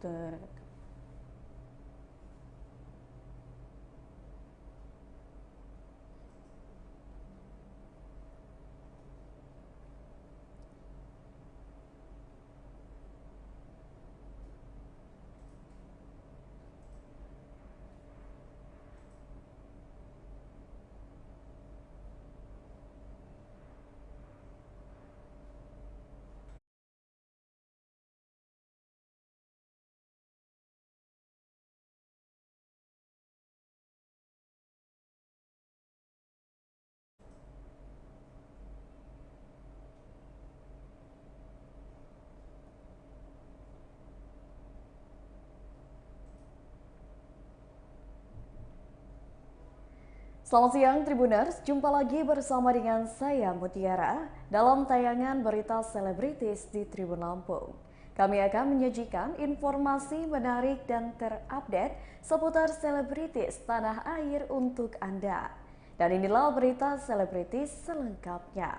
Ter- Selamat siang Tribuners, jumpa lagi bersama dengan saya Mutiara dalam tayangan berita selebritis di Tribun Lampung. Kami akan menyajikan informasi menarik dan terupdate seputar selebritis tanah air untuk Anda. Dan inilah berita selebritis selengkapnya.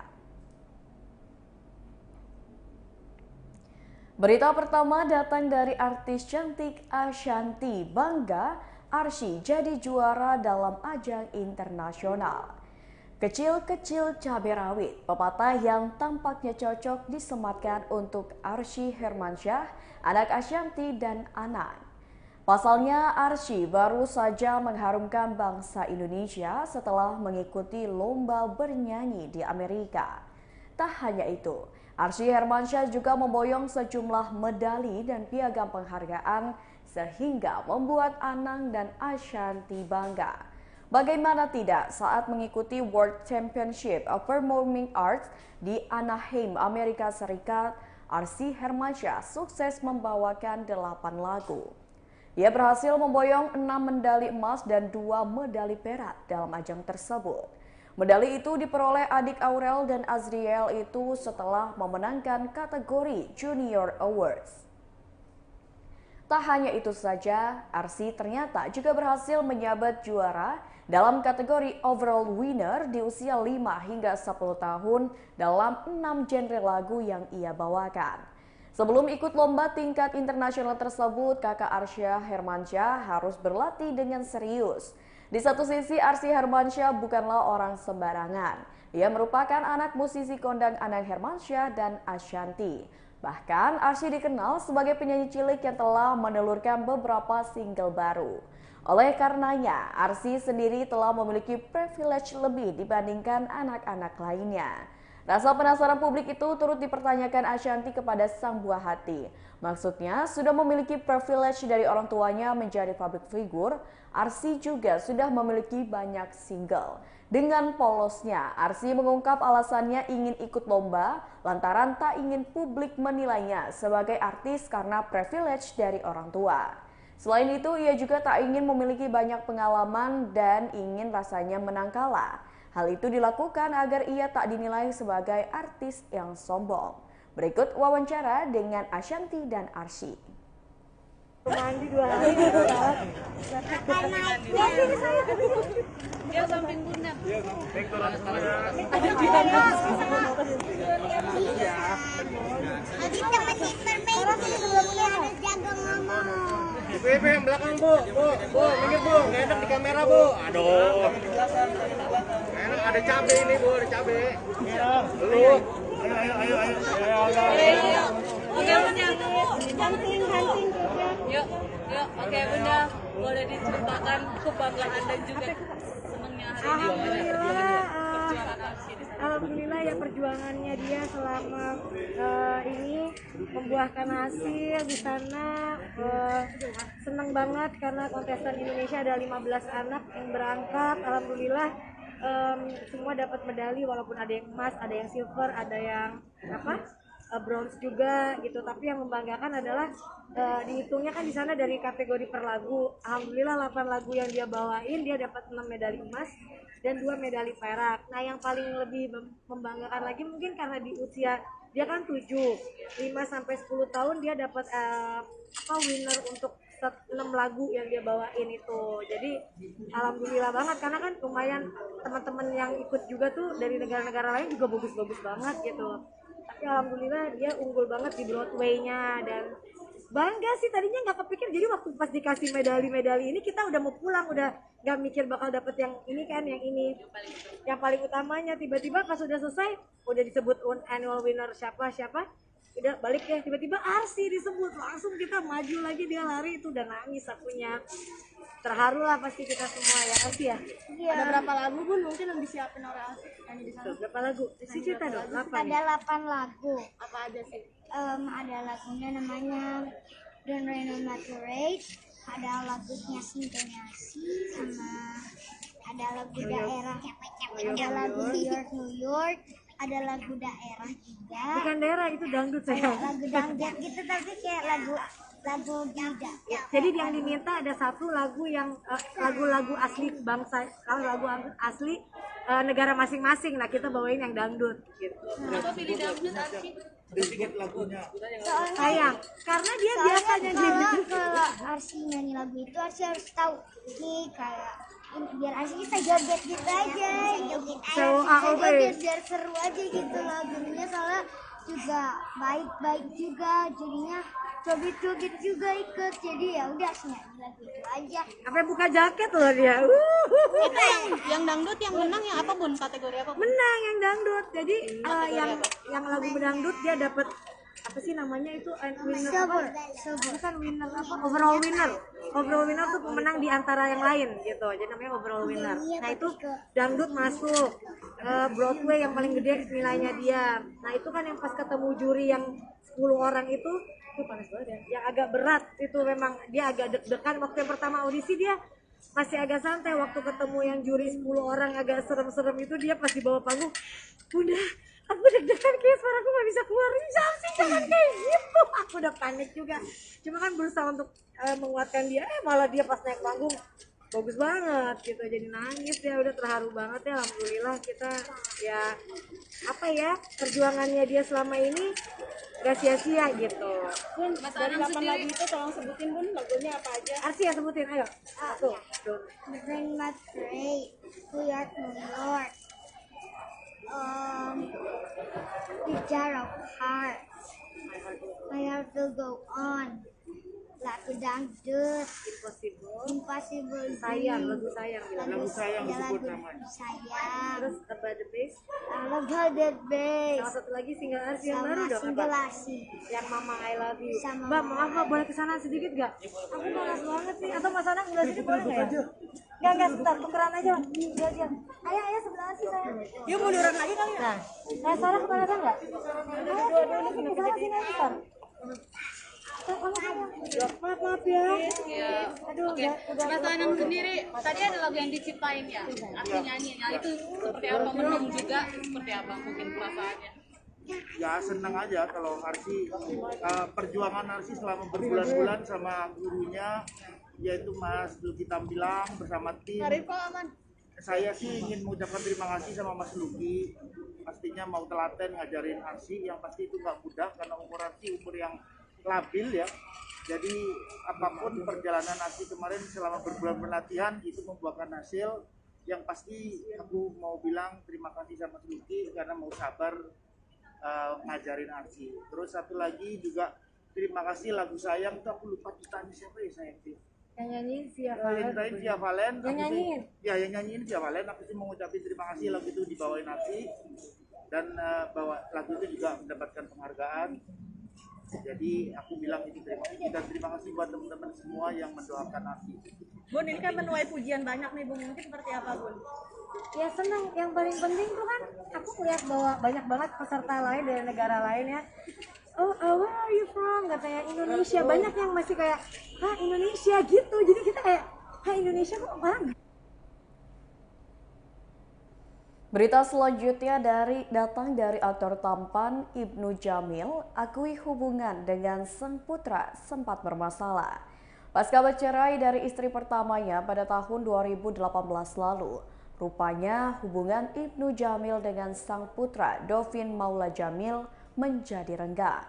Berita pertama datang dari artis cantik Ashanty. Bangga Arsy jadi juara dalam ajang internasional. Kecil-kecil cabai rawit, pepatah yang tampaknya cocok disematkan untuk Arsy Hermansyah, anak Ashanty dan Anang. Pasalnya Arsy baru saja mengharumkan bangsa Indonesia setelah mengikuti lomba bernyanyi di Amerika. Tak hanya itu, Arsy Hermansyah juga memboyong sejumlah medali dan piagam penghargaan sehingga membuat Anang dan Ashanty bangga. Bagaimana tidak saat mengikuti World Championship of Performing Arts di Anaheim, Amerika Serikat, Arsy Hermansyah sukses membawakan 8 lagu. Ia berhasil memboyong 6 medali emas dan 2 medali perak dalam ajang tersebut. Medali itu diperoleh adik Aurel dan Azriel itu setelah memenangkan kategori Junior Awards. Tak hanya itu saja, Arsy ternyata juga berhasil menyabet juara dalam kategori Overall Winner di usia 5 hingga 10 tahun dalam 6 genre lagu yang ia bawakan. Sebelum ikut lomba tingkat internasional tersebut, kakak Arsy Hermansyah harus berlatih dengan serius. Di satu sisi, Arsy Hermansyah bukanlah orang sembarangan. Ia merupakan anak musisi kondang Anang Hermansyah dan Ashanty. Bahkan Arsy dikenal sebagai penyanyi cilik yang telah menelurkan beberapa single baru. Oleh karenanya, Arsy sendiri telah memiliki privilege lebih dibandingkan anak-anak lainnya. Rasa penasaran publik itu turut dipertanyakan Ashanty kepada sang buah hati. Maksudnya, sudah memiliki privilege dari orang tuanya menjadi public figure, Arsy juga sudah memiliki banyak single. Dengan polosnya, Arsy mengungkap alasannya ingin ikut lomba lantaran tak ingin publik menilainya sebagai artis karena privilege dari orang tua. Selain itu, ia juga tak ingin memiliki banyak pengalaman dan ingin rasanya menang kalah. Hal itu dilakukan agar ia tak dinilai sebagai artis yang sombong. Berikut wawancara dengan Ashanty dan Arsy. Mandi 2 hari dia samping bunda. ada di dalam. Lagi temenin permain ada jago ngomong. Ibu yang belakang bu, minggir bu, nggak enak di kamera bu. Aduh, enak ada cabe ini bu, ada cabe. Lu, ayo. Oke bunda. Hunting Yuk, oke bunda. Boleh diceritakan kebanggaan dan juga senangnya hari ini perjuangan Arsy di sana. Alhamdulillah ya perjuangannya dia selama ini membuahkan hasil di sana. Senang banget karena kontestan Indonesia ada 15 anak yang berangkat. Alhamdulillah semua dapat medali walaupun ada yang emas, ada yang silver, ada yang bronze juga gitu. Tapi yang membanggakan adalah dihitungnya kan di sana dari kategori per lagu. Alhamdulillah 8 lagu yang dia bawain dia dapat 6 medali emas dan 2 medali perak. Nah, yang paling lebih membanggakan lagi mungkin karena di usia dia kan 5 sampai 10 tahun dia dapat winner untuk 6 lagu yang dia bawain itu. Jadi alhamdulillah banget karena kan lumayan teman-teman yang ikut juga tuh dari negara-negara lain juga bagus-bagus banget gitu. Ya alhamdulillah dia unggul banget di Broadway-nya, dan bangga sih, tadinya nggak kepikir. Jadi waktu pas dikasih medali-medali ini kita udah mau pulang, udah nggak mikir bakal dapet yang ini kan, yang paling utamanya. Tiba-tiba pas udah selesai udah disebut annual winner siapa, udah balik ya, tiba-tiba Arsi disebut, langsung kita maju lagi, dia lari itu udah nangis akunya. Terharu lah pasti kita semua ya Arsi ya. Iya. Ada berapa lagu Bun mungkin yang disiapin oleh Asik nyanyi di sana? Berapa lagu? Si cerita dong, apa Ada nih? 8 lagu. Apa aja sih? Ada lagunya namanya Don't Rain on My Parade, ada lagunya Sintonasi, sama ada lagu daerah, ada lagu New York, ada lagu daerah juga. Bukan daerah, itu dangdut saya. Lagu dangdut gitu tapi kayak lagu juga. Jadi yang diminta ada satu lagu yang lagu-lagu asli bangsa, kalau lagu asli negara masing-masing. Nah kita bawain yang dangdut gitu. Kenapa pilih dangdut Asik? Sayang, karena dia biasanya Kalau Arsi nyanyi lagu itu, Arsi harus tahu nih kayak ini, biar Arsi bisa joget gitu aja, So, joget biar seru aja gitu lagunya, soalnya juga baik-baik juga, jadinya joget-joget juga ikut, jadi ya udah Arsi nyanyi lagu itu aja. sampai buka jaket loh dia. Itu yang dangdut yang menang yang apa Bun? Kategori apa Bun? Menang yang dangdut. Jadi yang lagu dangdut dia dapat apa sih namanya itu, winner apa? Bukan winner apa? Overall winner tuh pemenang di antara yang lain gitu. Jadi namanya overall winner. Nah itu dangdut masuk Broadway yang paling gede nilainya dia. Nah itu kan yang pas ketemu juri yang 10 orang itu panas banget ya. Yang agak berat itu, memang dia agak deg-degan. Waktu yang pertama audisi dia masih agak santai, waktu ketemu yang juri 10 orang agak serem-serem itu dia pas di bawah panggung, udah aku deg-degan kayak suaraku gak bisa keluar, jangan sih jangan kayak gitu, aku udah panik juga. Cuma kan berusaha untuk menguatkan dia, malah dia pas naik panggung bagus banget gitu, jadi nangis ya. Udah terharu banget ya, alhamdulillah kita ya apa ya, perjuangannya dia selama ini gak sia-sia gitu. Bun, Mas Anang sendiri itu tolong sebutin Bun lagunya apa aja? Arsi ya sebutin, ayo. Aku. Bring my parade, New York, the jar of hearts, my heart will go on, lagu dangdut, impossible Sayang, dream, lagu sayang bilang. lagu sayang disebut namanya. sayang, Terus About the Bass. Love How That Bass, Salah satu lagi single Arsi yang baru sama dong, apa? Singgolasi. Yang Mama I Love You. Sama Mbak, Mama maaf Mbak, boleh kesana sedikit gak? Aku malas banget nih. Atau Mas Anang sebelah sini boleh nggak ya? Enggak, sebentar, tukeran aja. Dia. Ayo, sebelah sini saya. Yuk munduran lagi kali ya? Nah, Sarah kemana kan nggak? Ayo, sini aja, Sar. Maaf ya. Iya. Aduh, Oke, Mas Anang sendiri tadi ada lagu yang diciptain ya, Arsi nyanyi. Nah itu seperti apa, menang juga seperti apa mungkin perasaannya? Ya senang aja kalau Arsi, perjuangan Arsi selama berbulan-bulan sama gurunya yaitu Mas Luki Tambilang bersama tim. Saya sih ingin mengucapkan terima kasih sama Mas Luki, pastinya mau telaten ngajarin Arsi, yang pasti itu nggak mudah karena umur Arsi umur yang labil ya. Jadi apapun perjalanan Arsi kemarin selama berbulan latihan itu membuahkan hasil. Yang pasti aku mau bilang terima kasih sama Mas Luki karena mau sabar ngajarin Arsi. Terus satu lagi juga terima kasih lagu sayang itu aku lupa ciptaannya siapa ya, sayang sih. Yang nyanyiin Via Yang Valen. Via Valen. Yang nyanyiin? Ya yang nyanyiin Via Valen. Aku sih mau ngucapin terima kasih, lagu itu dibawain Arsi dan bahwa lagu itu juga mendapatkan penghargaan. Jadi aku bilang itu terima kasih dan terima kasih buat teman-teman semua yang mendoakan Arsi. Bun, ini kan menuai pujian banyak nih Bun, mungkin seperti apa Bun? Ya senang, yang paling penting tuh kan aku lihat bahwa banyak banget peserta lain dari negara lain ya. Oh, where are you from? Katanya Indonesia. Banyak yang masih kayak, Indonesia gitu. Jadi kita kayak, Indonesia kok orang. Berita selanjutnya datang dari aktor tampan Ibnu Jamil, akui hubungan dengan sang putra sempat bermasalah. Pasca bercerai dari istri pertamanya pada tahun 2018 lalu, rupanya hubungan Ibnu Jamil dengan sang putra Dovin Maula Jamil menjadi renggang.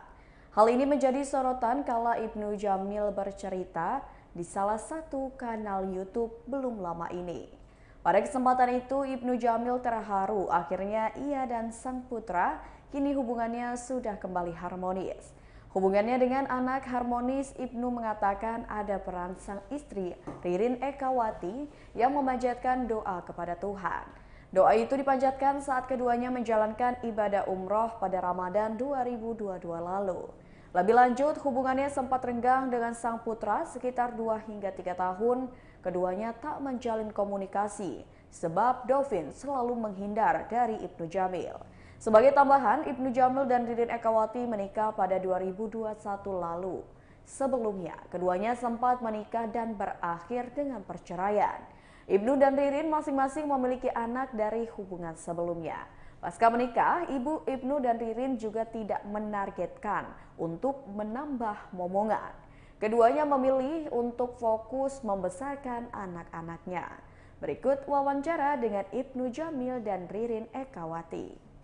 Hal ini menjadi sorotan kala Ibnu Jamil bercerita di salah satu kanal YouTube belum lama ini. Pada kesempatan itu, Ibnu Jamil terharu akhirnya ia dan sang putra kini hubungannya sudah kembali harmonis. Hubungannya dengan anak harmonis, Ibnu mengatakan ada peran sang istri Ririn Ekawati yang memanjatkan doa kepada Tuhan. Doa itu dipanjatkan saat keduanya menjalankan ibadah umroh pada Ramadan 2022 lalu. Lebih lanjut, hubungannya sempat renggang dengan sang putra sekitar 2 hingga 3 tahun. Keduanya tak menjalin komunikasi sebab Dovin selalu menghindar dari Ibnu Jamil. Sebagai tambahan, Ibnu Jamil dan Ririn Ekawati menikah pada 2021 lalu. Sebelumnya, keduanya sempat menikah dan berakhir dengan perceraian. Ibnu dan Ririn masing-masing memiliki anak dari hubungan sebelumnya. Pasca menikah, Ibnu dan Ririn juga tidak menargetkan untuk menambah momongan. Keduanya memilih untuk fokus membesarkan anak-anaknya. Berikut wawancara dengan Ibnu Jamil dan Ririn Ekawati.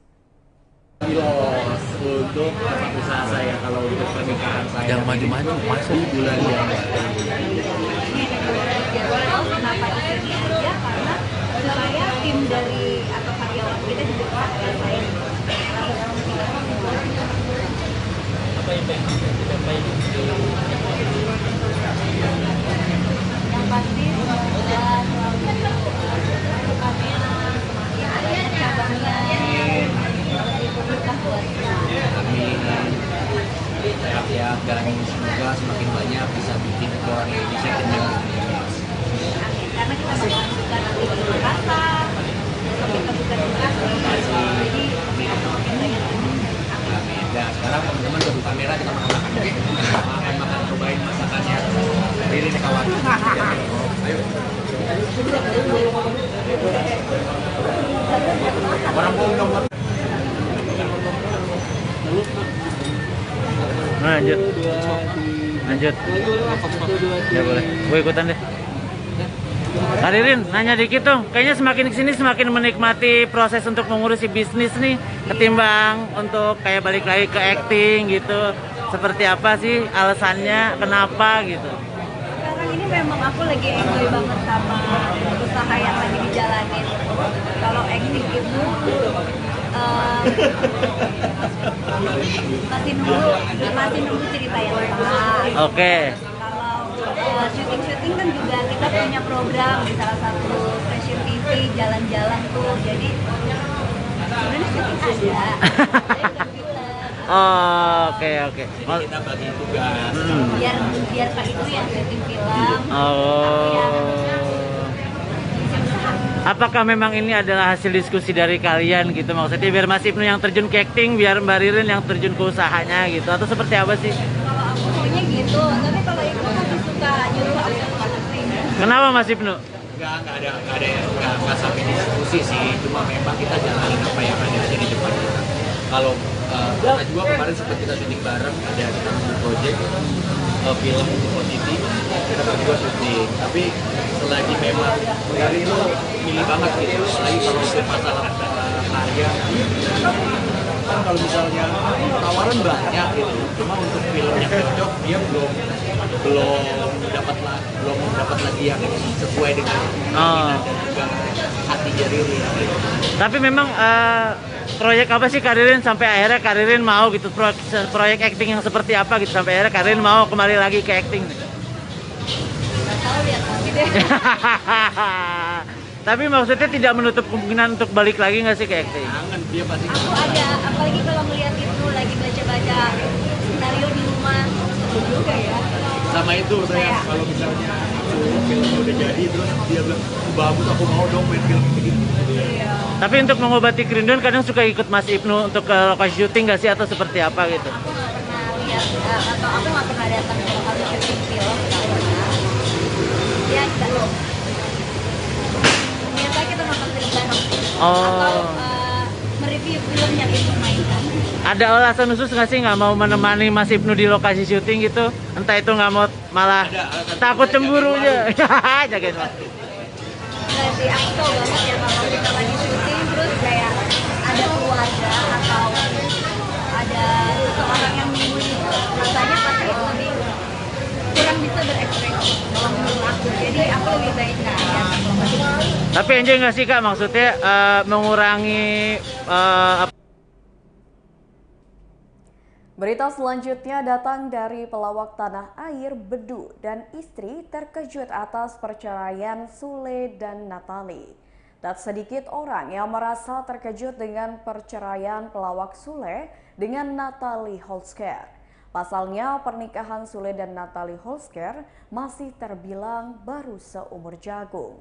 Untuk usaha saya, kalau untuk pernikahan saya yang maju-maju masuk bulan yang kenapa di sini aja, karena supaya tim dari atau karyawan kita juga rasain apa itu yang pasti ya, dan semoga semakin banyak bisa bikin orang Indonesia kenyang. Karena kita bakalan buka nanti di Makassar, kita buka di Bekasi, jadi makin banyak. Amin. Dan sekarang teman-teman udah buka kamera, kita makan cobain masakannya Ririn Ekawati. Ayo. Orang mau nomor. Lanjut. Ya boleh. Gue ikutan deh. Kak Ririn, nanya dikit dong. Kayaknya semakin kesini semakin menikmati proses untuk mengurusi bisnis nih, ketimbang untuk kayak balik lagi ke acting gitu. Seperti apa sih alasannya? Kenapa gitu? Sekarang ini memang aku lagi enjoy banget sama usaha yang lagi dijalanin. Kalau acting itu masih nunggu cerita yang tepat. Oke. Kalau syuting kan juga kita punya program di salah satu stasiun TV jalan-jalan tuh, jadi sebenarnya syuting ada. Oh, oke. Kita bagi tugas. Biar Pak itu yang syuting film. Apakah memang ini adalah hasil diskusi dari kalian gitu, maksudnya biar Mas Ibnu yang terjun ke acting, biar Mbak Ririn yang terjun ke usahanya gitu, atau seperti apa sih? Kalau aku maunya gitu, tapi kalau itu lebih suka nyuruh aku ke acting. Kenapa Mas Ibnu? Nggak sampai diskusi sih, cuma memang kita jalanin apa yang ada di depan kita. Kalau kita juga kemarin sempat kita syuting bareng, ada kita project film untuk OTT, kita berdua syuting. Tapi selagi memang dari itu milih banget gitu, apalagi kalau untuk masalah karya, kan kalau misalnya tawaran banyak gitu, cuma untuk film yang cocok dia belum dapat lagi yang sesuai dengan keinginan dan juga hati Ririn. Tapi memang proyek apa sih Kak Ririn sampai akhirnya Kak Ririn mau gitu, proyek acting yang seperti apa gitu sampai akhirnya Kak Ririn mau kembali lagi ke acting? Nggak tahu, lihat nanti deh. Tapi maksudnya tidak menutup kemungkinan untuk balik lagi nggak sih ke acting? Kangen dia pasti. Aku ada, apalagi kalau melihat itu lagi baca-baca skenario di rumah, seru juga ya. Sama itu saya kalau misalnya film udah jadi terus dia bilang bagus, aku mau dong main film ini. Iya. Tapi untuk mengobati kerinduan kadang suka ikut Mas Ibnu untuk ke lokasi syuting nggak sih atau seperti apa gitu? Aku nggak pernah lihat atau aku nggak pernah datang ke lokasi syuting film, nggak pernah. Ya kita biasanya kita nonton film bareng atau mereview film yang itu mainkan. Ada alasan khusus nggak sih nggak mau menemani Mas Ibnu di lokasi syuting gitu? Entah itu nggak mau malah takut cemburu aja. Jagain Mas. Nggak sih, aku tahu banget ya kalau kita lagi syuting terus kayak ada keluarga atau ada seseorang yang nunggu itu, rasanya pasti lebih kurang bisa berekspresi kalau menurut aku. Jadi aku lebih baik nggak ada. Tapi enjoy nggak sih Kak, maksudnya mengurangi Berita selanjutnya datang dari pelawak tanah air Bedu dan istri terkejut atas perceraian Sule dan Natali. Tak sedikit orang yang merasa terkejut dengan perceraian pelawak Sule dengan Natali Holzker. Pasalnya pernikahan Sule dan Natali Holzker masih terbilang baru seumur jagung.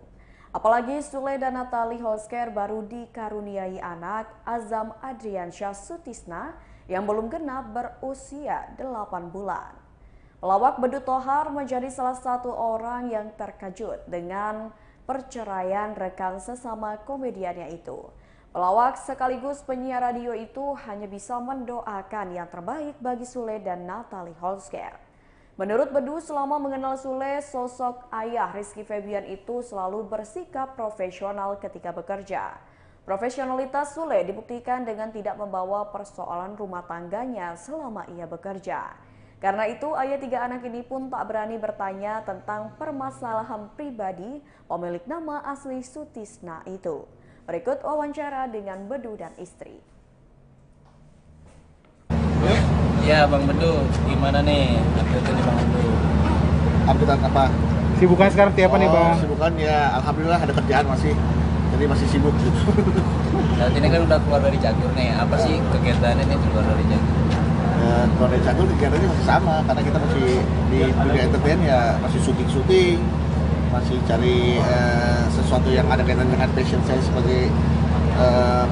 Apalagi Sule dan Natali Holzker baru dikaruniai anak Azam Adriansyah Sutisna yang belum genap berusia 8 bulan. Pelawak Bedu Thohar menjadi salah satu orang yang terkejut dengan perceraian rekan sesama komediannya itu. Pelawak sekaligus penyiar radio itu hanya bisa mendoakan yang terbaik bagi Sule dan Natali Holzker. Menurut Bedu, selama mengenal Sule, sosok ayah Rizky Febian itu selalu bersikap profesional ketika bekerja. Profesionalitas Sule dibuktikan dengan tidak membawa persoalan rumah tangganya selama ia bekerja. Karena itu, ayah 3 anak ini pun tak berani bertanya tentang permasalahan pribadi pemilik nama asli Sutisna itu. Berikut wawancara dengan Bedu dan istri. Ya Bang Bedu, gimana nih update-nya Bang Bedu? Update apa? Sibukan sekarang apa nih Bang? Sibukan ya, alhamdulillah ada kerjaan masih. Jadi masih sibuk gitu. Saat ini kan udah keluar dari Cagur nih, apa sih kegiatannya nih keluar dari Cagur? Keluar dari Cagur kegiatannya masih sama, karena kita masih di dunia entertain ya, masih syuting-syuting, masih cari sesuatu yang ada kaitan dengan passion saya sebagai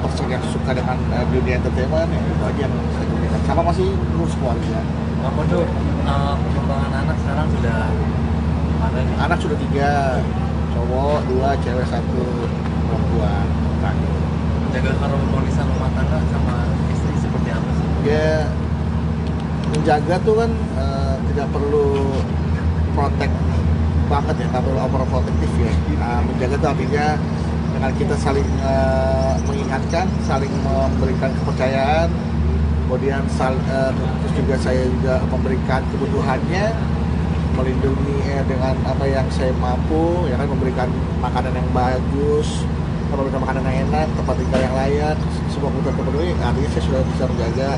person yang suka dengan dunia entertainment, ya itu aja yang saya kerjakan. Sama masih ngurus keluarga. Bang Bedu, perkembangan anak sekarang sudah ada nih? Anak sudah 3, cowok 2, cewek 1. Perempuan terakhir. Menjaga harmonisan rumah tangga sama istri seperti apa sih? Ya menjaga tuh kan tidak perlu protect banget ya, tak perlu overprotective ya. Menjaga tuh artinya dengan kita saling mengingatkan, saling memberikan kepercayaan, kemudian terus juga saya juga memberikan kebutuhannya, melindungi dengan apa yang saya mampu, ya kan, memberikan makanan yang bagus, memberikan makanan yang enak, tempat tinggal yang layak, semua kebutuhan terpenuhi. Artinya saya sudah bisa menjaga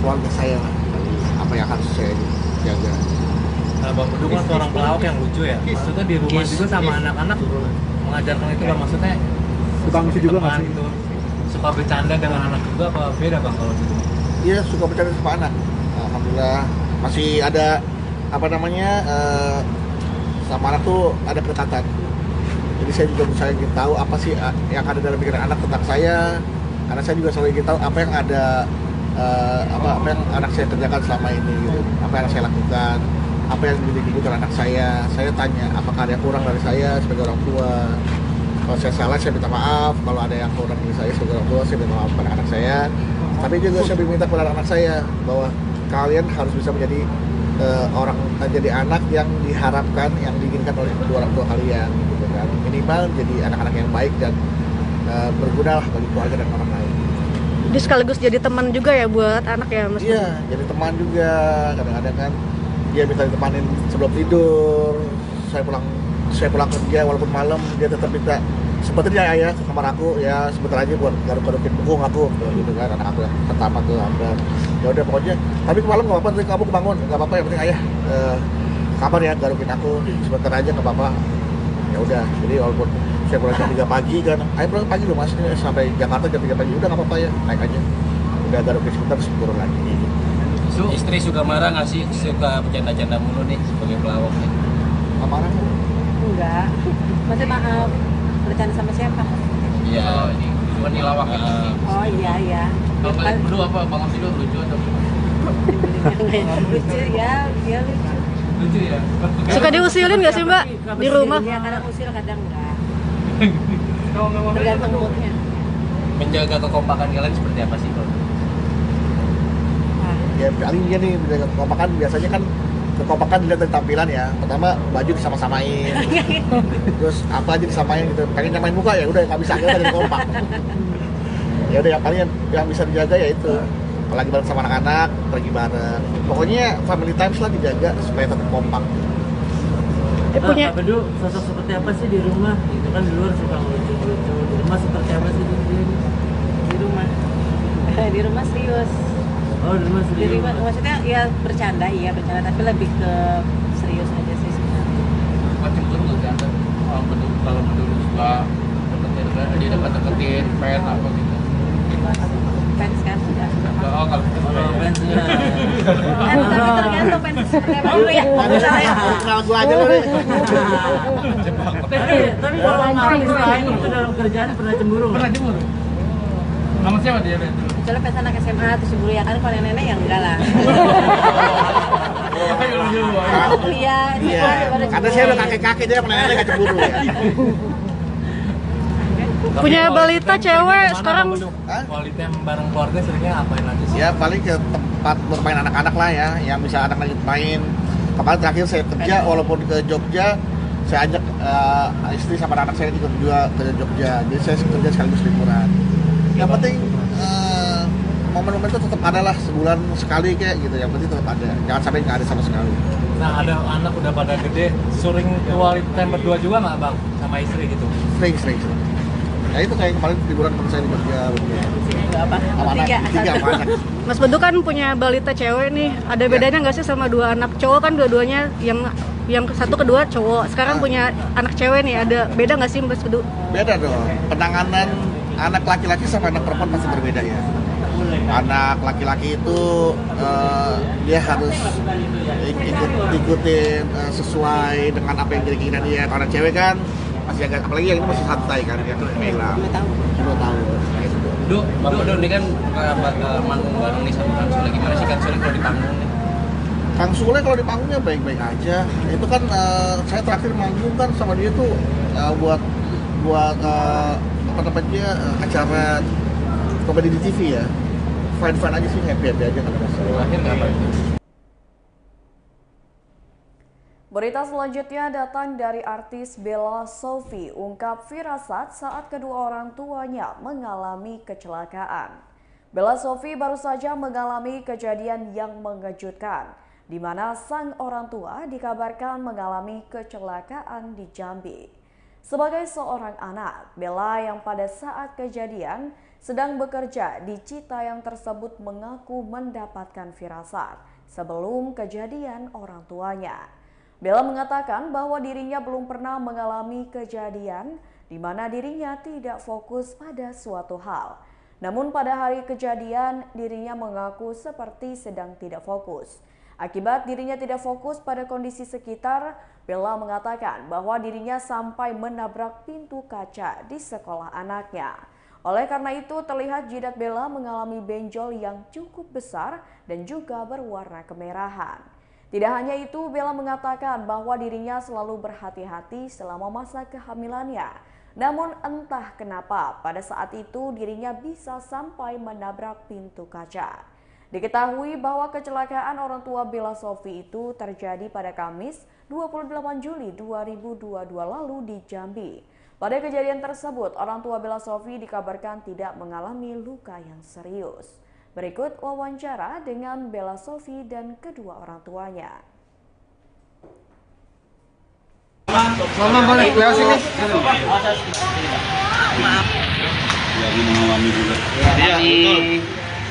keluarga saya lah, apa yang harus saya jaga. Nah, Bang Bedu kan seorang pelawak yang lucu ya. Maksudnya di rumah juga sama anak-anak mengajarkan itu Bang, maksudnya Suka ngisi juga nggak sih? gitu. Suka bercanda dengan anak juga apa beda Bang kalau di rumah? Iya, suka bercanda sama anak. Alhamdulillah masih ada apa namanya sama anak tuh ada kedekatan. Jadi saya juga berusaha ingin tahu apa sih yang ada dalam pikiran anak tentang saya. Karena saya juga selalu ingin tahu apa yang ada apa yang anak saya kerjakan selama ini gitu. Apa yang saya lakukan, apa yang menjadi kebutuhan anak saya. Saya tanya apakah ada yang kurang dari saya sebagai orang tua. Kalau saya salah saya minta maaf. Kalau ada yang kurang dari saya sebagai orang tua, saya minta maaf kepada anak saya. Tapi juga saya minta kepada anak saya bahwa kalian harus bisa menjadi jadi anak yang diharapkan, yang diinginkan oleh kedua orang tua kalian, gitu kan. Minimal jadi anak-anak yang baik dan berguna lah bagi keluarga dan orang lain. Jadi sekaligus jadi teman juga ya buat anak ya Mas? Iya, jadi teman juga. Kadang-kadang kan dia minta ditemanin sebelum tidur. Saya pulang kerja walaupun malam, dia tetap minta sebentar ya ayah ke kamar aku ya, sebentar aja buat garuk-garukin punggung aku gitu kan. Anak aku yang pertama tuh Amran. Ya udah pokoknya, tapi ke malam nggak apa-apa, nanti kamu kebangun nggak apa-apa, yang penting ayah kabar ya, garukin aku sebentar aja nggak apa-apa. Ya udah, jadi walaupun saya pulang jam 3 pagi kan, ayah pulang pagi loh Mas, sampai Jakarta jam 3 pagi, udah nggak apa-apa ya, naik aja, udah garukin sebentar terus turun lagi. Istri suka marah nggak sih? Suka bercanda-canda mulu nih sebagai pelawak nih? Nggak marah? Enggak. Maksudnya maaf. Bercanda sama siapa? Iya, ini cuma nih lawak ya. Oh iya. Bang Bedu apa? Bang Bedu lucu atau Lucu ya, dia lucu. lucu ya? Suka diusilin nggak sih Mbak di rumah? Ya kadang usil, kadang enggak. Tergantung moodnya. Menjaga kekompakan kalian seperti apa sih Bang? Ya paling dia nih menjaga kekompakan, biasanya kan kekompakan dilihat dari tampilan ya. Pertama baju disama-samain, terus apa aja disamain gitu. Pengen nyamain muka ya udah nggak bisa, akhirnya jadi kompak. Ya udah yang paling yang bisa dijaga ya itu. Apalagi bareng sama anak-anak, pergi bareng. Pokoknya family times lah dijaga supaya tetap kompak. Punya Pak Bedu, sosok seperti apa sih di rumah? Itu kan di luar suka lucu-lucu. Di rumah seperti apa sih di rumah? Di rumah serius. Oh, di rumah serius. Di rumah, maksudnya ya bercanda, iya bercanda, tapi lebih ke serius aja sih sebenarnya. Macam itu nggak sih Anda? Kalau menurut suka dia dapat deketin fan apa gitu? Fans kan sudah. Oh, kalau Fans ya. Tapi tergantung fans seperti apa dulu ya. Kenal gua aja lu nih. Tapi kalau artis lain itu dalam kerjaan pernah cemburu? pernah cemburu. Sama siapa dia itu? Soalnya fans anak SMA terus cemburu ya kan, kalau nenek yang enggak lah. Iya, Karena saya udah kakek-kakek dia nenek nggak cemburu ya. Punya balita cewek sekarang. Quality time bareng keluarga seringnya apain aja sih? Ya paling ke tempat bermain anak-anak lah ya, yang bisa anak lagi main. Kemarin terakhir saya kerja, walaupun ke Jogja, saya ajak istri sama anak saya ikut juga ke Jogja. Jadi saya kerja sekaligus liburan. Yang penting momen-momen itu tetap ada lah, sebulan sekali kayak gitu. Yang penting tetap ada, jangan sampai nggak ada sama sekali. Nah, ada anak udah pada gede, sering quality time berdua juga nggak bang? Sama istri gitu? Sering. Ya itu kayak kemarin liburan teman saya di Jogja berdua. Sama anak, tiga sama anak. Mas Bedu kan punya balita cewek nih. Ada bedanya nggak sih sama dua anak cowok? Kan dua-duanya yang satu kedua cowok. Sekarang punya anak cewek nih. Ada beda nggak sih Mas Bedu? Beda dong. Penanganan anak laki-laki sama anak perempuan pasti berbeda ya. Anak laki-laki itu dia harus ikutin sesuai dengan apa yang jadi keinginan dia. Kalau anak cewek kan masih agak, apalagi yang ini masih santai kan, dia megang 2 tahun. Duh, ini kan manggung bareng nih sama Kang Sule. Gimana sih Kang Sule kalau di panggung nih? Kang Sule kalau di panggungnya baik-baik aja. Itu kan saya terakhir manggung kan sama dia tuh buat apa namanya acara komedi di TV ya. Fine aja sih, happy aja nggak ada masalah. Terakhir kapan? Berita selanjutnya datang dari artis Bella Sophie, ungkap firasat saat kedua orang tuanya mengalami kecelakaan. Bella Sophie baru saja mengalami kejadian yang mengejutkan, di mana sang orang tua dikabarkan mengalami kecelakaan di Jambi. Sebagai seorang anak, Bella yang pada saat kejadian sedang bekerja di Citayam tersebut mengaku mendapatkan firasat sebelum kejadian orang tuanya. Bella mengatakan bahwa dirinya belum pernah mengalami kejadian di mana dirinya tidak fokus pada suatu hal. Namun pada hari kejadian dirinya mengaku seperti sedang tidak fokus. Akibat dirinya tidak fokus pada kondisi sekitar, Bella mengatakan bahwa dirinya sampai menabrak pintu kaca di sekolah anaknya. Oleh karena itu terlihat jidat Bella mengalami benjol yang cukup besar dan juga berwarna kemerahan. Tidak hanya itu, Bella mengatakan bahwa dirinya selalu berhati-hati selama masa kehamilannya. Namun entah kenapa pada saat itu dirinya bisa sampai menabrak pintu kaca. Diketahui bahwa kecelakaan orang tua Bella Sophie itu terjadi pada Kamis 28 Juli 2022 lalu di Jambi. Pada kejadian tersebut, orang tua Bella Sophie dikabarkan tidak mengalami luka yang serius. Berikut wawancara dengan Bella Sophie dan kedua orang tuanya. Mama boleh lewat sini. Maaf. Lagi mengalami juga. Iya, betul.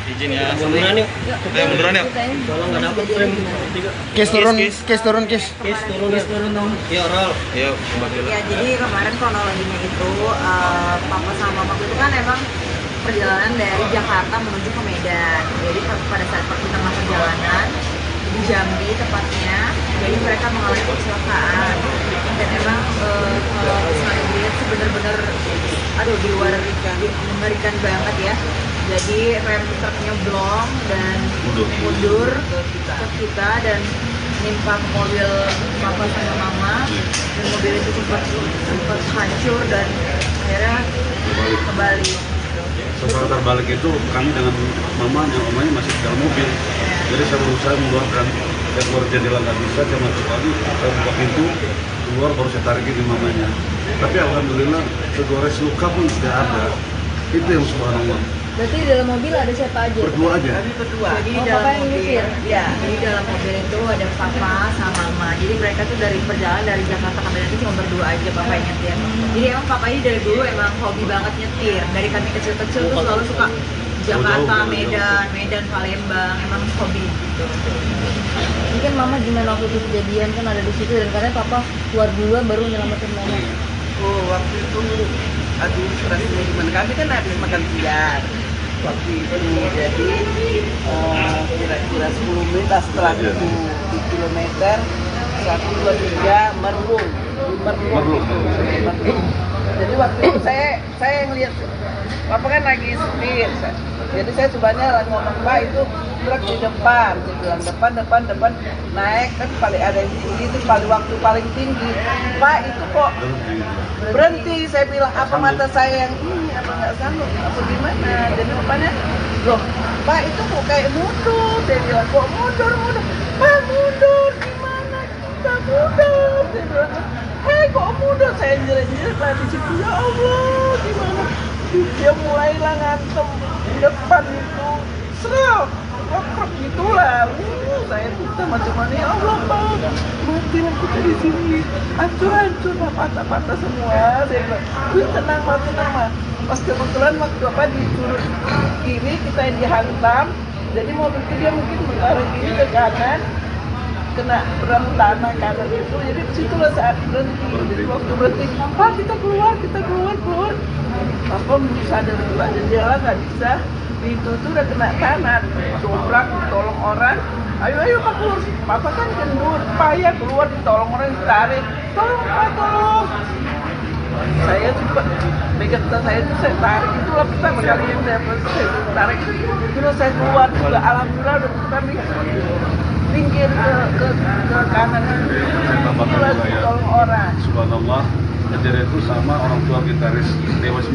Izin ya. Munduran yuk. Ayo munduran yuk. Tolong enggak dapat frame 3. Kes turun. Kes turun dong. Iya, roll. Ayo, ya, jadi kemarin kronologinya itu papa sama mama itu kan emang perjalanan dari Jakarta menuju ke Medan. Jadi pada saat tengah perjalanan di Jambi tepatnya, jadi mereka mengalami kecelakaan. Dan emang kalau misalnya dilihat sih bener-bener di luar mengerikan banget ya. Jadi rem truknya blong dan mundur ke kita dan menimpa mobil papa sama mama, dan mobil itu sempat hancur dan akhirnya kembali. Setelah terbalik itu kami dengan mama yang omanya masih di dalam mobil. Jadi saya berusaha mengeluarkan yang keluar jendela nggak bisa, cuma sekali saya buka pintu keluar baru saya tarik di mamanya. Tapi alhamdulillah segores luka pun tidak ada. Itu yang subhanallah. Berarti di dalam mobil ada siapa aja? Berdua aja. Jadi di dalam mobil, ya, jadi dalam mobil itu ada papa sama mama. Jadi mereka tuh dari perjalanan dari Jakarta ke Medan itu cuma berdua aja papa yang nyetir. Jadi emang papa ini dari dulu emang hobi banget nyetir. Dari kami kecil-kecil tuh selalu suka Jakarta, Medan, Palembang, emang hobi gitu. Mungkin mama gimana waktu itu kejadian kan ada di situ dan katanya papa keluar duluan baru nyelamatin mama. Oh waktu itu, aduh rasanya gimana, kami kan habis makan siang waktu itu, jadi kira-kira 10 menit setelah itu di kilometer 123 Merlung. Jadi waktu itu saya ngelihat Papa kan lagi setir, jadi saya cobanya ngomong, Pak itu truk di depan, saya bilang depan naik kan paling ada di sini itu waktu paling tinggi, Pak itu kok berhenti, saya bilang apa mata saya yang ini apa nggak sanggup apa gimana, jadi rupanya loh Pak itu kok kayak mundur, saya bilang kok mundur, Pak mundur gimana kita mundur, saya bilang kok mundur, saya jerit-jerit lah di situ, ya Allah gimana. Dia mulailah ngantem di depan itu, serap, krok gitulah. Saya tuh macam ya Allah Pak, mati kita di sini, hancur patah semua. Saya bilang, tenang Pak. Pas kebetulan waktu apa disuruh kiri kita yang dihantam, jadi mobil itu dia mungkin mengarah kiri ke kanan, kena rem tanah kanan itu, jadi disitulah saat berhenti. Jadi waktu berhenti, Pak kita keluar. Papa sadar juga jendela nggak bisa, pintu itu udah kena tanah, dobrak, ditolong orang. Ayo Pak keluar. Papa kan kendur, payah keluar, ditolong orang, ditarik. Tolong Pak, tolong. Saya cepat pegang tas saya itu, saya tarik, itulah pertama kali yang saya tarik. Terus saya keluar juga, alhamdulillah udah kami pinggir ke kanan. Saya tambahkan juga ya, tolong orang. Subhanallah, kejadian itu sama orang tua gitaris Dewa 19,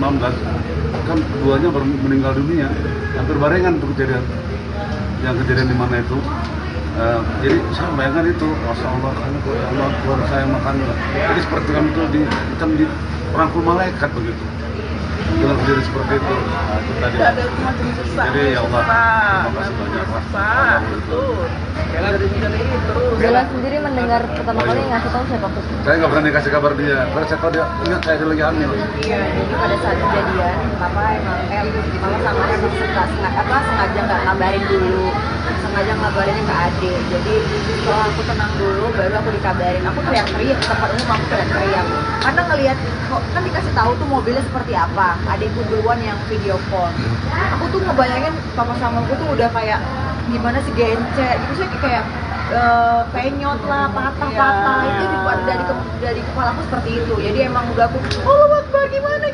kan duanya baru meninggal dunia, hampir barengan tuh kejadian. Yang kejadian di mana itu, jadi saya bayangkan itu, Masya Allah, ya Allah, keluarga saya makan. Jadi seperti kami itu di perangkul malaikat begitu. Dengan kejadian seperti itu. Nah, itu tadi. Jadi ya Allah, terima kasih banyak Pak. Betul. Dari terus. Bella sendiri mendengar pertama kali ngasih tahu siapa tuh? Saya nggak berani kasih kabar dia, karena saya tahu dia ingat saya lagi hamil. Iya, jadi pada saat kejadian, Papa emang Mama sama emang sengaja nggak ngabarin dulu, sengaja ngabarinnya ke adik. Jadi kalau aku tenang dulu, baru aku dikabarin. Aku teriak-teriak, tempat umum aku teriak-teriak. Karena ngelihat, kok kan dikasih tahu tuh mobilnya seperti apa. Adikku duluan yang video call. Aku tuh ngebayangin Papa sama aku tuh udah kayak gimana sih gencet, gitu sih kayak penyot lah, patah-patah itu dari kepala aku seperti itu. Jadi emang udah aku, oh Akbar gimana?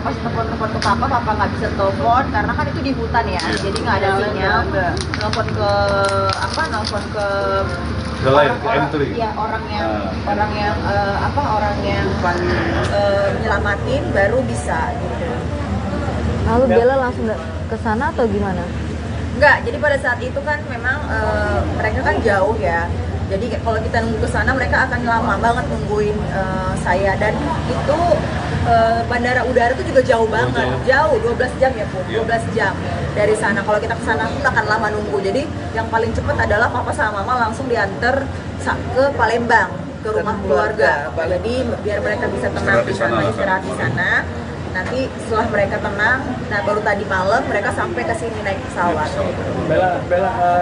Pas telepon ke Papa nggak bisa telepon karena kan itu di hutan ya, jadi nggak ada sinyal. Telepon ke orang yang nyelamatin baru bisa gitu. Lalu Bella langsung ke sana atau gimana? Enggak, jadi pada saat itu kan memang mereka kan jauh ya. Jadi kalau kita nunggu ke sana mereka akan lama banget nungguin saya, dan itu bandara udara itu juga jauh banget. Jauh 12 jam ya, Bu. 12 jam dari sana. Kalau kita ke sana pun akan lama nunggu. Jadi yang paling cepat adalah Papa sama Mama langsung diantar ke Palembang, ke rumah keluarga. Jadi biar mereka bisa tenang di sana, istirahat di sana. Nanti setelah mereka tenang, nah baru tadi malam mereka sampai ke sini naik pesawat. Bella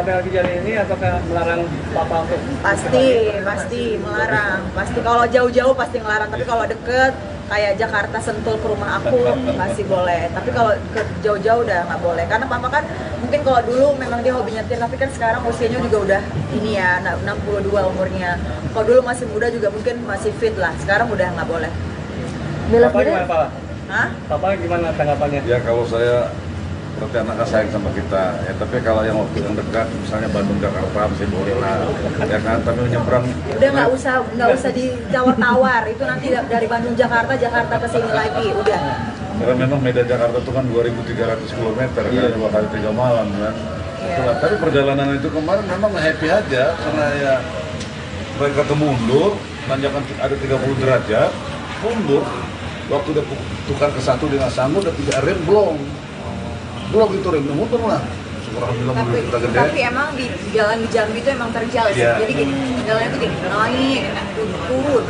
dengan kejadian ini apakah melarang Papa untuk? Pasti melarang. Pasti kalau jauh-jauh pasti melarang. Tapi kalau deket kayak Jakarta Sentul ke rumah aku masih boleh. Tapi kalau ke jauh-jauh udah nggak boleh. Karena Papa kan mungkin kalau dulu memang dia hobi nyetir, tapi kan sekarang usianya juga udah ini ya 62 umurnya. Kalau dulu masih muda juga mungkin masih fit lah. Sekarang udah nggak boleh. Bella Papa gimana Pak? Papa gimana tanggapannya? Ya kalau saya berarti anaknya sayang sama kita ya, tapi kalau yang waktu yang dekat misalnya Bandung Jakarta masih boleh lah ya kan, tapi menyeberang udah nggak usah ditawar-tawar. Itu nanti dari Bandung Jakarta ke sini lagi udah. Karena memang Medan Jakarta itu kan 2.300 km kan, 2 kali 3 malam kan. Itulah. Tapi perjalanan itu kemarin memang happy aja karena ya mereka kemundur, tanjakan ada 30 derajat, mundur. Waktu udah tukar ke satu dia nggak sanggup, udah 3 rem blong itu remnya muter lah. Tapi emang di jalan di Jambi itu emang terjal sih. Jadi gini, jalannya tuh gini, naik, turun,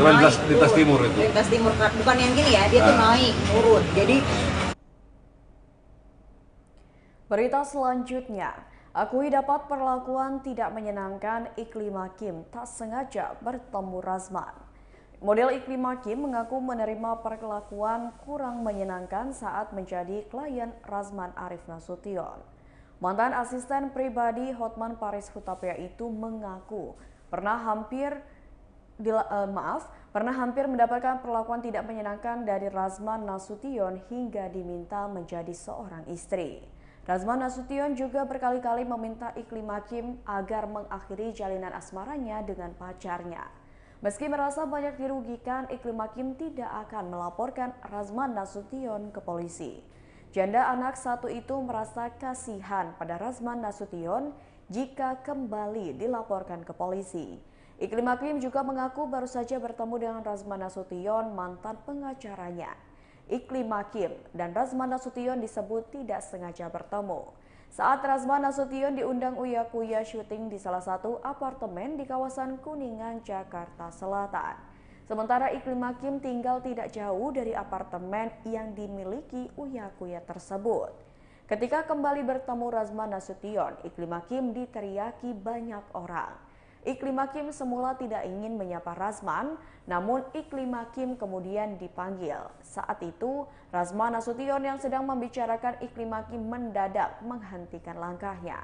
lintas timur itu. Lintas timur, bukan yang gini ya, dia tuh naik, turun. Jadi Berita selanjutnya, akui dapat perlakuan tidak menyenangkan Iklim Hakim tak sengaja bertemu Razman. Model Iklim Hakim mengaku menerima perlakuan kurang menyenangkan saat menjadi klien Razman Arif Nasution. Mantan asisten pribadi Hotman Paris Hutapea itu mengaku pernah hampir mendapatkan perlakuan tidak menyenangkan dari Razman Nasution hingga diminta menjadi seorang istri. Razman Nasution juga berkali-kali meminta Iklim Hakim agar mengakhiri jalinan asmaranya dengan pacarnya. Meski merasa banyak dirugikan, Iklim Hakim tidak akan melaporkan Razman Nasution ke polisi. Janda anak satu itu merasa kasihan pada Razman Nasution jika kembali dilaporkan ke polisi. Iklim Hakim juga mengaku baru saja bertemu dengan Razman Nasution, mantan pengacaranya. Iklim Hakim dan Razman Nasution disebut tidak sengaja bertemu saat Razman Nasution diundang Uya Kuya syuting di salah satu apartemen di kawasan Kuningan, Jakarta Selatan. Sementara Iklim Hakim tinggal tidak jauh dari apartemen yang dimiliki Uya Kuya tersebut. Ketika kembali bertemu Razman Nasution, Iklim Hakim diteriaki banyak orang. Iklim Hakim semula tidak ingin menyapa Razman, namun Iklim Hakim kemudian dipanggil. Saat itu, Razman Nasution yang sedang membicarakan Iklim Hakim mendadak menghentikan langkahnya.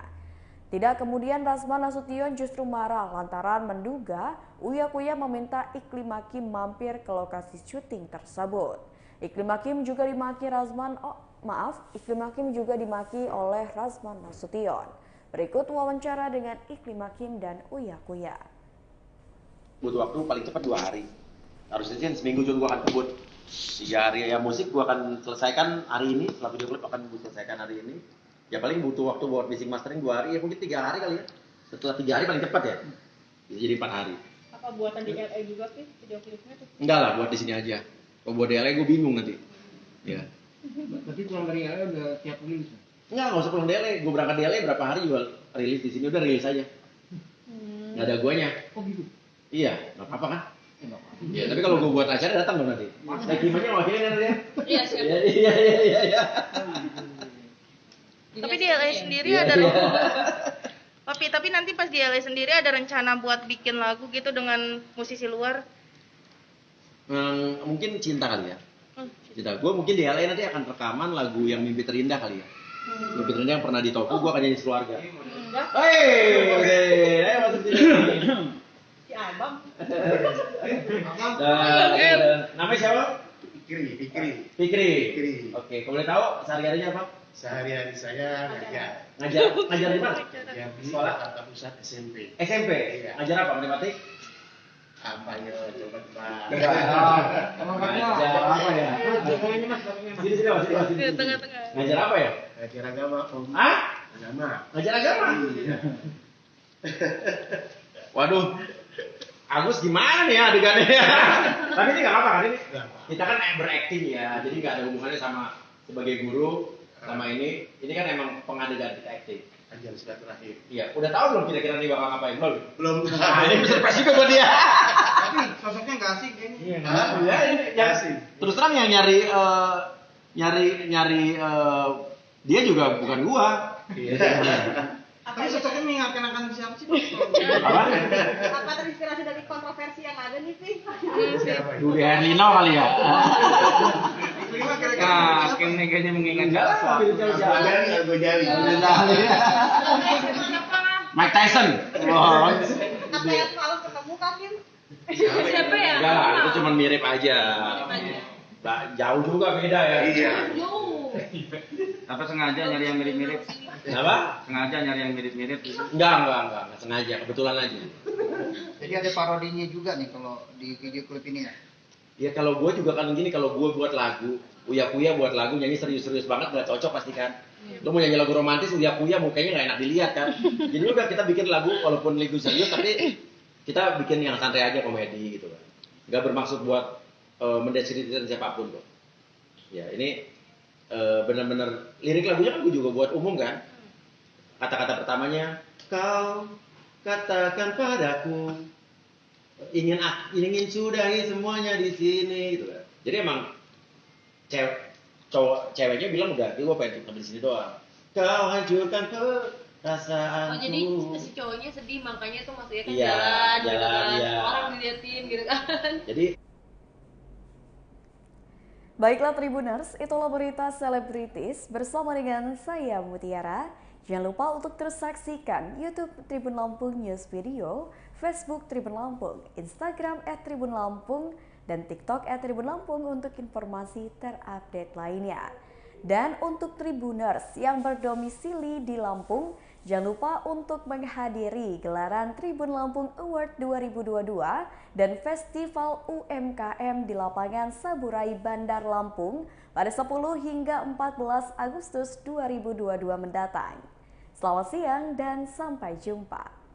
Tidak kemudian Razman Nasution justru marah lantaran menduga Uya Kuya meminta Iklim Hakim mampir ke lokasi syuting tersebut. Iklim Hakim juga dimaki oleh Razman Nasution. Berikut wawancara dengan Iklim Hakim dan Uya Kuya. Butuh waktu paling cepat 2 hari. Harusnya sih seminggu juga gue akan kebut. 3 hari ya musik gue akan selesaikan hari ini. Setelah video klip akan gue selesaikan hari ini. Ya paling butuh waktu buat mixing mastering 2 hari. Ya mungkin 3 hari kali ya. Setelah 3 hari paling cepat ya. Bisa jadi 4 hari. Apa buatan di LA juga sih video klipnya tuh? Enggak lah, buat di sini aja. Kalau buat di LA gue bingung nanti. Ya. Berarti pulang dari LA udah tiap rilis? Nggak usah pulang DLE. Gue berangkat DLE berapa hari juga rilis di sini, udah rilis aja. Nggak ada guanya. Oh gitu? Iya, nggak apa-apa kan? Iya, tapi kalau gue buat acara datang dong nanti. Nah, gimana wakilnya nanti ya? Iya, siap. Iya. Tapi di LA sendiri ada tapi nanti pas di LA sendiri ada rencana buat bikin lagu gitu dengan musisi luar? Mungkin cinta kali ya. Cinta. Gue mungkin di LA nanti akan rekaman lagu yang Mimpi Terindah kali ya. Mimpi Terindah yang pernah di toko, gue akan nyanyi sekeluarga. Hei, masuk sini. Si Abang. Namanya siapa? Fikri. Oke, kalau boleh tahu sehari-harinya apa? Sehari-hari saya ngajar di mana? Di sekolah Jakarta Pusat SMP. SMP? Iya. Ngajar apa? Matematik? Apa ya? Coba tebak. Ngajar apa ya? Sini, Mas. Tengah-tengah. Ngajar apa ya? Ngajar agama, Om. Hah? Agama. Ngajar agama? Iya. Waduh. Agus gimana nih ya adegannya? Tapi ini nggak apa-apa kan ini? Kita kan berakting ya, jadi nggak ada hubungannya sama sebagai guru sama ini kan emang pengadegan kita acting. Ajar silaturahim. Iya, udah tahu belum kira-kira nih bakal ngapain? Belum. Nah, ini surprise juga buat dia. Tapi sosoknya nggak asik kayaknya. Iya, nggak asik. Terus terang yang nyari dia juga bukan gua. Iya. Tapi sosoknya mengingatkan akan siapa sih? Apa terinspirasi dari kontroversi yang ada nih, Pi? Dude Herlino kali ya. Nah, skemnya kayaknya mengingatkan Mike Tyson. Apa yang malas ketemu Kakin? Siapa ya? Enggak, itu cuma mirip aja. Jauh juga beda ya. Iya. Apa sengaja nyari yang mirip-mirip? Apa? Sengaja nyari yang mirip-mirip? Enggak sengaja, kebetulan aja. Jadi ada parodinya juga nih kalau di video klip ini ya? Ya kalau gue juga kan gini, kalau gue buat lagu, Uya Kuya buat lagu nyanyi serius-serius banget gak cocok pasti kan. Lo mau nyanyi lagu romantis, Uya Kuya mukanya gak enak dilihat kan. Jadi udah kita bikin lagu walaupun lagu serius tapi kita bikin yang santai aja, komedi gitu kan. Gak bermaksud buat mendeskripsikan siapapun kok. Ya ini benar-benar lirik lagunya kan gue juga buat umum kan. Kata-kata pertamanya, kau katakan padaku ingin sudahi semuanya di sini gitu kan. Jadi emang ceweknya bilang udah, gue pengen di sini doang. kau hancurkan perasaanku. Oh jadi si cowoknya sedih makanya tuh maksudnya kan Iya, jalan gitu jalan, kan, iya. orang diliatin gitu kan. Jadi Baiklah Tribuners, itulah berita selebritis bersama dengan saya Mutiara. Jangan lupa untuk terus saksikan YouTube Tribun Lampung News Video, Facebook Tribun Lampung, Instagram @tribunlampung, dan TikTok @tribunlampung untuk informasi terupdate lainnya. Dan untuk Tribuners yang berdomisili di Lampung, jangan lupa untuk menghadiri gelaran Tribun Lampung Award 2022 dan Festival UMKM di lapangan Saburai Bandar Lampung pada 10 hingga 14 Agustus 2022 mendatang. Selamat siang dan sampai jumpa.